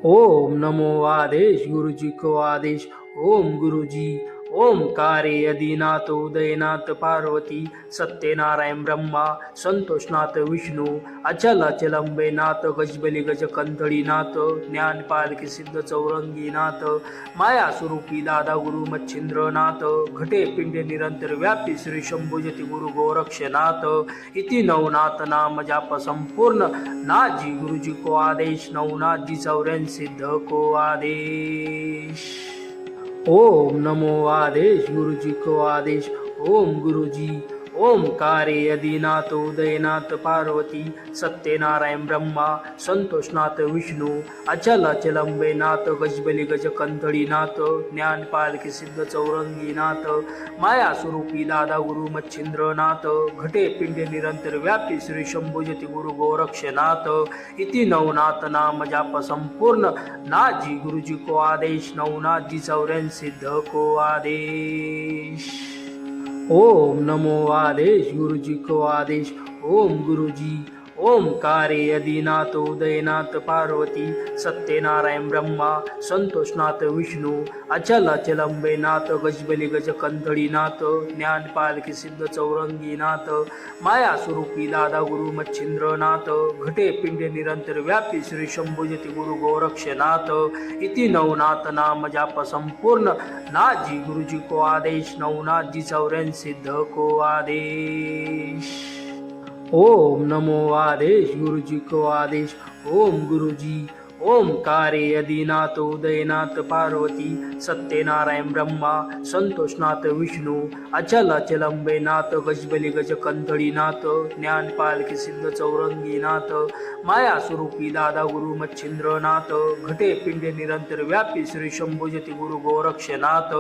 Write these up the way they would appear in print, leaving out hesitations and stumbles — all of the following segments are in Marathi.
ओम नमो आदेश गुरुजी को आदेश। ओम गुरुजी। ओमकारे अदिनाथ उदयनाथ पार्वती सत्यनारायण ब्रह्मा संतोषनाथ विष्णू अचल अचलंबेनाथ गजबली गज कंथळीनाथ ज्ञानपालकी सिद्ध चौरंगीनाथ माया स्वरूपी दादा गुरु मच्छिंद्रनाथ घटे पिंडे निरंतर व्यापी श्री शंभुजती गुरु गोरक्षनाथ इति नवनाथ नाम जाप संपूर्ण नाथजी गुरुजी को आदेश नवनाथजी चौऱ्यान सिद्ध को आदेश। ओम नमो आदेश गुरुजी को आदेश। ओम गुरुजी। ओमकारे अदिनाथ उदयनाथ पार्वती सत्यनारायण ब्रह्मा संतोषनाथ विष्णू अचल अचलंबेनाथ गजबली गज कंथळीनाथ ज्ञानपालकी सिद्ध चौरंगीनाथ माया स्वरूपी दादा गुरु मच्छिंद्रनाथ घटे पिंडे निरंतर व्यापी श्री शंभुजती गुरु गोरक्षनाथ इति नवनाथ नाम जाप संपूर्ण नाथजी गुरुजी को आदेश नवनाथजी चौऱ्यान सिद्ध को आदेश। ओम नमो आदेश गुरुजी को आदेश। ओम गुरुजी। ओमकारे अदिनाथ उदयनाथ पार्वती सत्यनारायण ब्रह्मा संतोषनाथ विष्णू अचल अचलंबेनाथ गजबली गज कंथळीनाथ ज्ञानपालकी सिद्ध चौरंगीनाथ माया स्वरूपी दादा गुरु मच्छिंद्रनाथ घटे पिंडे निरंतर व्यापी श्री शंभुजती गुरु गोरक्षनाथ इति नवनाथ नाम जाप संपूर्ण नाथजी गुरुजी को आदेश नवनाथजी चौऱ्यान सिद्ध को आदेश। ओम नमो आदेश गुरुजी को आदेश। ओम गुरुजी। ओमकारे अदिनाथ उदयनाथ पार्वती सत्यनारायण ब्रह्मा संतोषनाथ विष्णू अचल अचलंबेनाथ गजबली गज कंथळीनाथ ज्ञानपालकी सिद्ध चौरंगीनाथ माया स्वरूपी दादा गुरु मच्छिंद्रनाथ घटे पिंडे निरंतर व्यापी श्री शंभुजती गुरु गोरक्षनाथ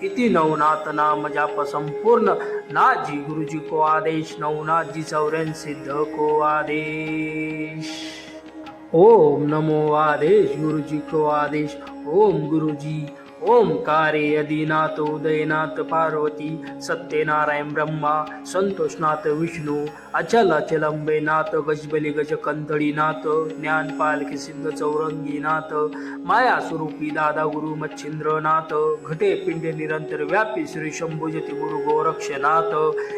इति नवनाथ नाम जाप संपूर्ण नाथजी गुरुजी को आदेश नवनाथजी चौऱ्यान सिद्ध को आदेश। ओम नमो आदेश गुरुजी को आदेश। ओम गुरुजी। ओमकारे अदिनाथ उदयनाथ पार्वती सत्यनारायण ब्रह्मा संतोषनाथ विष्णू अचल अचलंबेनाथ गजबली गज कंथळीनाथ ज्ञानपालकी सिद्ध चौरंगीनाथ माया स्वरूपी दादा गुरु मच्छिंद्रनाथ घटे पिंडे निरंतर व्यापी श्री शंभुजती गुरु गोरक्षनाथ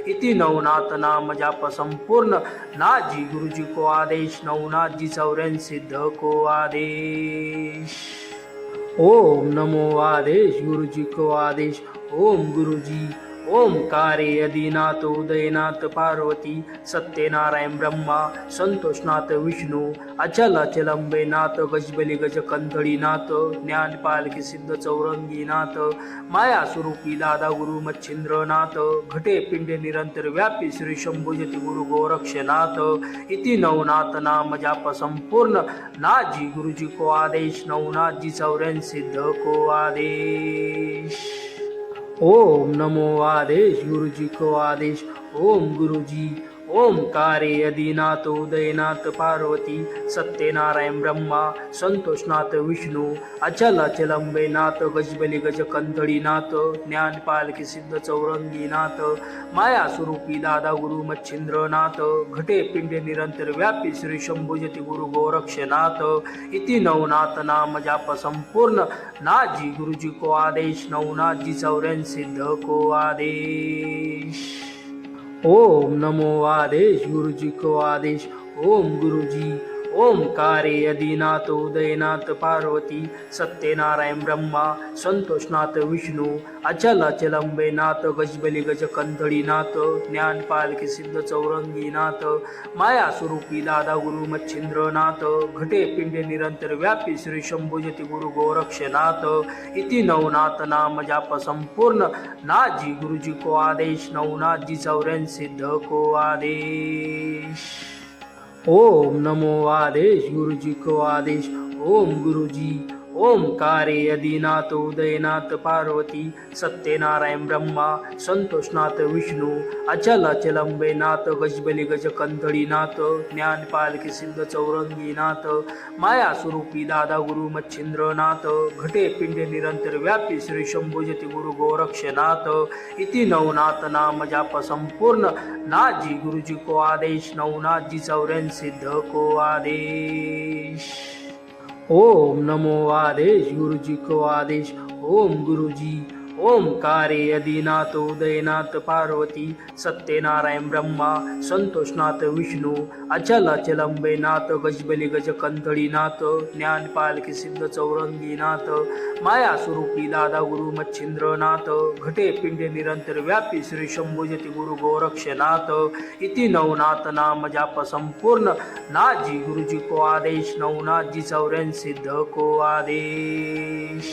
इति नवनाथ नाम जाप संपूर्ण नाथजी गुरुजी को आदेश नवनाथजी चौऱ्यान सिद्ध को आदेश। ओम नमो आदेश गुरुजी को आदेश। ओम गुरुजी। ओमकारे अदिनाथ उदयनाथ पार्वती सत्यनारायण ब्रह्मा संतोषनाथ विष्णू अचल अचलंबेनाथ गजबली गज कंथळीनाथ ज्ञानपालकी सिद्ध चौरंगीनाथ माया स्वरूपी दादा गुरु मच्छिंद्रनाथ घटे पिंडे निरंतर व्यापी श्री शंभुजती गुरु गोरक्षनाथ इति नवनाथ नाम जाप संपूर्ण नाथजी गुरुजी को आदेश नवनाथजी चौऱ्यान सिद्ध को आदेश। ओम नमो आदेश गुरुजी को आदेश। ओम गुरुजी। ओमकारे अदिनाथ उदयनाथ पार्वती सत्यनारायण ब्रह्मा संतोषनाथ विष्णू अचल अचलंबेनाथ गजबली गज कंथळीनाथ ज्ञानपालकी सिद्ध चौरंगीनाथ माया स्वरूपी दादा गुरु मच्छिंद्रनाथ घटे पिंडे निरंतर व्यापी श्री शंभुजती गुरु गोरक्षनाथ इति नवनाथ नाम जाप संपूर्ण नाथजी गुरुजी को आदेश नवनाथजी चौऱ्यान सिद्ध को आदेश। ओम नमो आदेश गुरुजी को आदेश। ओम गुरुजी। ओमकारे अदिनाथ उदयनाथ पार्वती सत्यनारायण ब्रह्मा संतोषनाथ विष्णू अचल अचलंबेनाथ गजबली गज कंथळीनाथ ज्ञानपालकी सिद्ध चौरंगीनाथ माया स्वरूपी दादा गुरु मच्छिंद्रनाथ घटे पिंडे निरंतर व्यापी श्री शंभुजती गुरु गोरक्षनाथ इति नवनाथ नाम जाप संपूर्ण नाथजी गुरुजी को आदेश नवनाथजी चौऱ्यान सिद्ध को आदेश। ओम नमो आदेश गुरुजी को आदेश। ओम गुरुजी। ओमकारे अदिनाथ उदयनाथ पार्वती सत्यनारायण ब्रह्मा संतोषनाथ विष्णू अचल अचलंबेनाथ गजबली गज कंथळीनाथ ज्ञानपालकी सिद्ध चौरंगीनाथ माया स्वरूपी दादा गुरु मच्छिंद्रनाथ घटे पिंडे निरंतर व्यापी श्री शंभुजती गुरु गोरक्षनाथ इति नवनाथ नाम जाप संपूर्ण नाथजी गुरुजी को आदेश नवनाथजी चौऱ्यान सिद्ध को आदेश। ओम नमो आदेश गुरुजी को आदेश। ओम गुरुजी। ओमकारे आदिनाथ उदयनाथ पार्वती सत्यनारायण ब्रह्मा संतोषनाथ विष्णू अचल अचलंबेनाथ गजबली गजकंथळीनाथ ज्ञानपालकी सिद्ध चौरंगीनाथ माया स्वरूपी दादा गुरु मच्छिंद्रनाथ घटे पिंडे निरंतर व्यापी श्री शंभुजती गुरु गोरक्षनाथ इति नवनाथ नाम जाप संपूर्ण नाथजी गुरुजी को आदेश नवनाथजी चौऱ्यान सिद्ध को आदेश।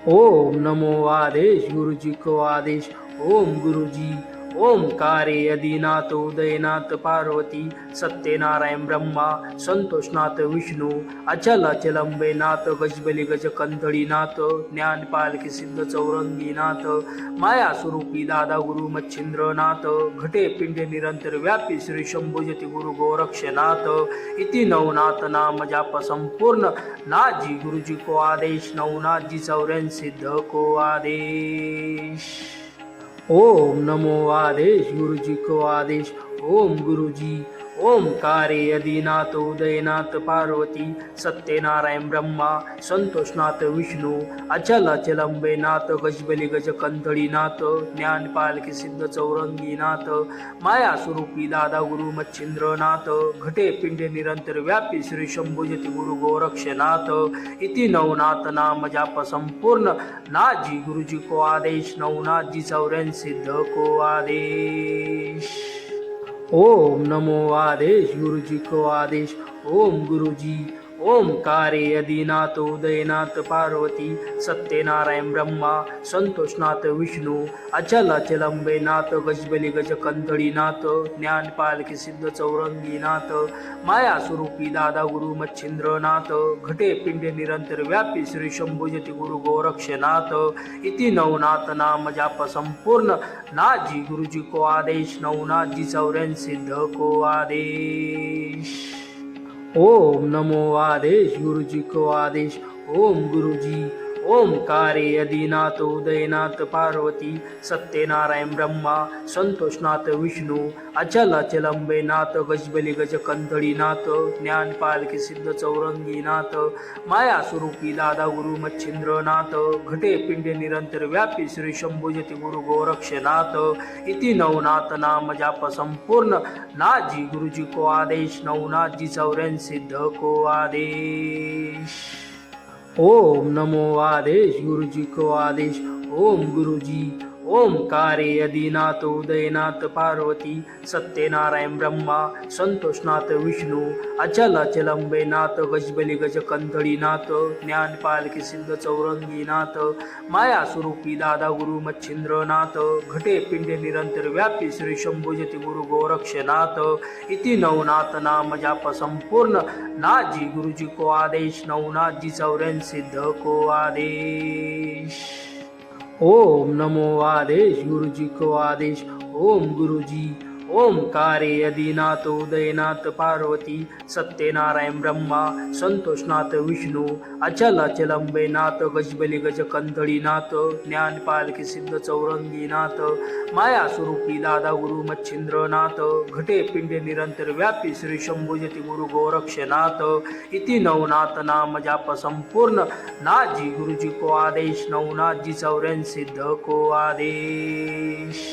ओम नमो आदेश गुरुजी को आदेश। ओम गुरुजी। ओमकारे आदिनाथ उदयनाथ पार्वती सत्यनारायण ब्रह्मा संतोषनाथ विष्णू अचल अचलंबेनाथ गजबली गजकंथळीनाथ ज्ञानपालकी सिद्ध चौरंगीनाथ माया स्वरूपी दादा गुरु मच्छिंद्रनाथ घटे पिंडे निरंतर व्यापी श्री शंभुजती गुरु गोरक्षनाथ इति नवनाथ नाम जाप संपूर्ण नाथजी गुरुजी को आदेश नवनाथजी चौऱ्यान सिद्ध को आदेश। ओम नमो आदेश गुरुजी को आदेश। ओम गुरुजी। ओमकारे आदिनाथ उदयनाथ पार्वती सत्यनारायण ब्रह्मा संतोषनाथ विष्णू अचल अचलंबेनाथ गजबली गजकंथळीनाथ ज्ञानपालकी सिद्ध चौरंगीनाथ माया स्वरूपी दादा गुरु मच्छिंद्रनाथ घटे पिंडे निरंतर व्यापी श्री शंभुजती गुरु गोरक्षनाथ इति नवनाथ नाम जाप संपूर्ण नाथजी गुरुजी को आदेश नवनाथजी चौऱ्यान सिद्ध को आदेश। ओम नमो आदेश गुरुजी को आदेश। ओम गुरुजी। ओमकारे आदिनाथ उदयनाथ पार्वती सत्यनारायण ब्रह्मा संतोषनाथ विष्णू अचल अचलंबेनाथ गजबली गजकंथळीनाथ ज्ञानपालकी सिद्ध चौरंगीनाथ माया स्वरूपी दादा गुरु मच्छिंद्रनाथ घटे पिंडे निरंतर व्यापी श्री शंभुजती गुरु गोरक्षनाथ इति नवनाथ नाम जाप संपूर्ण नाथजी गुरुजी को आदेश नवनाथजी चौऱ्यान सिद्ध को आदेश। ओम नमो आदेश गुरुजी को आदेश। ओम गुरुजी। ओमकारे आदिनाथ उदयनाथ पार्वती सत्यनारायण ब्रह्मा संतोषनाथ विष्णू अचल अचलंबेनाथ गजबली गजकंथळीनाथ ज्ञानपालकी सिद्ध चौरंगीनाथ माया स्वरूपी दादा गुरु मच्छिंद्रनाथ घटे पिंडे निरंतर व्यापी श्री शंभुजती गुरु गोरक्षनाथ इति नवनाथ नाम जाप संपूर्ण नाथजी गुरुजी को आदेश नवनाथजी चौऱ्यान सिद्ध को आदेश। ओम नमो आदेश गुरुजी को आदेश। ओम गुरुजी। ओमकारे आदिनाथ उदयनाथ पार्वती सत्यनारायण ब्रह्मा संतोषनाथ विष्णू अचल अचलंबेनाथ गजबली गजकंथळीनाथ ज्ञानपालकी सिद्ध चौरंगीनाथ माया स्वरूपी दादा गुरु मच्छिंद्रनाथ घटे पिंडे निरंतर व्यापी श्री शंभुजती गुरु गोरक्षनाथ इति नवनाथ नाम जाप संपूर्ण नाथजी गुरुजी को आदेश नवनाथजी चौऱ्यान सिद्ध को आदेश। ओम नमो आदेश गुरुजी को आदेश। ओम गुरुजी। ओमकारे आदिनाथ उदयनाथ पार्वती सत्यनारायण ब्रह्मा संतोषनाथ विष्णू अचल अचलंबेनाथ गजबली गजकंथळीनाथ ज्ञानपालकी सिद्ध चौरंगीनाथ माया स्वरूपी दादा गुरु मच्छिंद्रनाथ घटे पिंडे निरंतर व्यापी श्री शंभुजती गुरु गोरक्षनाथ इति नवनाथ नाम जाप संपूर्ण नाथजी गुरुजी को आदेश नवनाथजी चौऱ्यान सिद्ध को आदेश।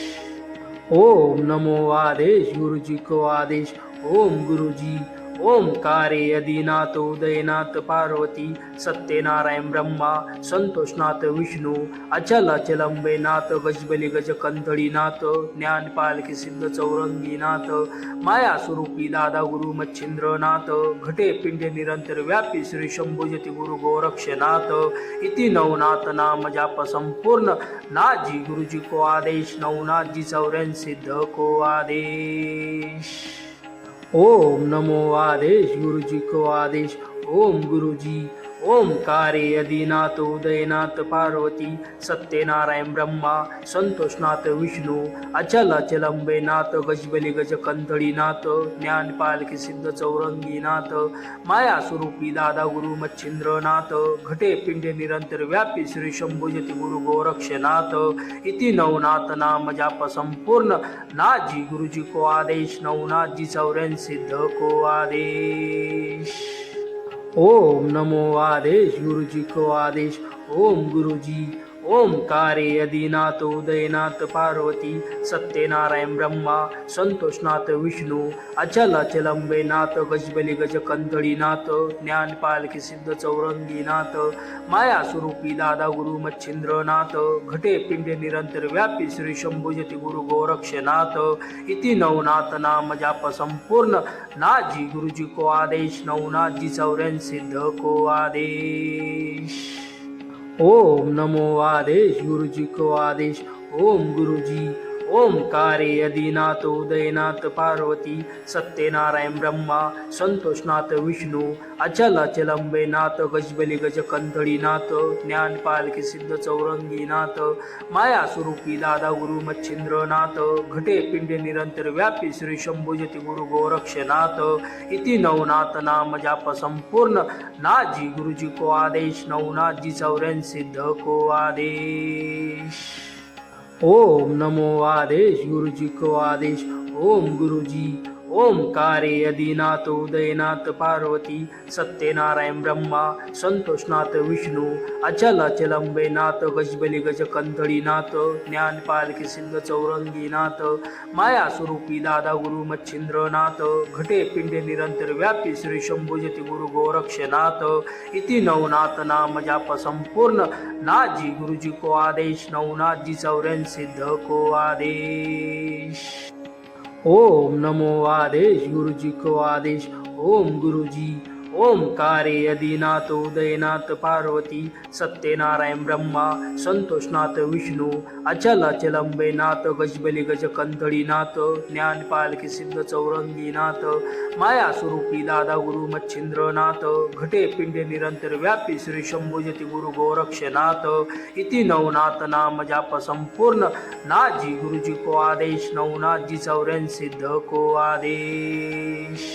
ओम नमो आदेश गुरुजी को आदेश। ओम गुरुजी। ओमकारे आदिनाथ उदयनाथ पार्वती सत्यनारायण ब्रह्मा संतोषनाथ विष्णू अचल अचलंबेनाथ गजबली गजकंथळीनाथ ज्ञानपालकी सिद्ध चौरंगीनाथ माया स्वरूपी दादा गुरु मच्छिंद्रनाथ घटे पिंडे निरंतर व्यापी श्री शंभुजती गुरु गोरक्षनाथ इति नवनाथ नाम जाप संपूर्ण नाथजी गुरुजी को आदेश नवनाथजी चौऱ्यान सिद्ध को आदेश। ओम नमो आदेश गुरुजी को आदेश। ओम गुरुजी। ओमकारे आदिनाथ उदयनाथ पार्वती सत्यनारायण ब्रह्मा संतोषनाथ विष्णू अचल अचलंबेनाथ गजबली गजकंथळीनाथ ज्ञानपालकी सिद्ध चौरंगीनाथ माया स्वरूपी दादा गुरु मच्छिंद्रनाथ घटे पिंडे निरंतर व्यापी श्री शंभुजती गुरु गोरक्षनाथ इति नवनाथ नाम जाप संपूर्ण नाथजी गुरुजी को आदेश नवनाथजी चौऱ्यान सिद्ध को आदेश। ओम नमो आदेश गुरुजी को आदेश। ओम गुरुजी। ओमकारे अदिनाथ उदयनाथ पार्वती सत्यनारायण ब्रह्मा संतोषनाथ विष्णू अचल अचलंबेनाथ गजबली गजकंदळीनाथ ज्ञानपालकी सिद्ध चौरंगीनाथ माया स्वरूपी दादा गुरु मच्छिंद्रनाथ घटे पिंडे निरंतर व्यापी श्री शंभुजती गुरु गोरक्षनाथ इति नवनाथ नाम जाप संपूर्ण नाथजी गुरुजी को आदेश नवनाथजी चौऱ्यान सिद्ध को आदेश। ओम नमो आदेश गुरुजी को आदेश। ओम गुरुजी। ओमकारे अदिनाथ उदयनाथ पार्वती सत्यनारायण ब्रह्मा संतोषनाथ विष्णू अचल अचलंबेनाथ गजबली गजकंदळीनाथ ज्ञानपालकी सिद्ध चौरंगीनाथ माया स्वरूपी दादा गुरु मच्छिंद्रनाथ घटे पिंडे निरंतर व्यापी श्री शंभुजती गुरु गोरक्षनाथ इति नवनाथ नाम जाप संपूर्ण नाथजी गुरुजी को आदेश नवनाथजी चौऱ्यान सिद्ध को आदेश। ओम नमो आदेश गुरुजी को आदेश। ओम गुरुजी। ओमकारे अदिनाथ उदयनाथ पार्वती सत्यनारायण ब्रह्मा संतोषनाथ विष्णू अचल अचलंबेनाथ गजबली गजकंदळीनाथ ज्ञानपालकी सिद्ध चौरंगीनाथ माया स्वरूपी दादा गुरु मच्छिंद्रनाथ घटे पिंडे निरंतर व्यापी श्री शंभुजती गुरु गोरक्षनाथ इति नवनाथ नाम जाप संपूर्ण नाथजी गुरुजी को आदेश नवनाथजी चौऱ्यान सिद्ध को आदेश। ओम नमो आदेश गुरुजी को आदेश। ओम गुरुजी। ओमकारे अदिनाथ उदयनाथ पार्वती सत्यनारायण ब्रह्मा संतोषनाथ विष्णू अचल अचलंबेनाथ गजबली गजकंदळीनाथ ज्ञानपालकी सिद्ध चौरंगीनाथ माया स्वरूपी दादा गुरु मच्छिंद्रनाथ घटे पिंडे निरंतर व्यापी श्री शंभुजती गुरु गोरक्षनाथ इति नवनाथ नाम जाप संपूर्ण नाथजी गुरुजी को आदेश नवनाथजी चौऱ्यान सिद्ध को आदेश।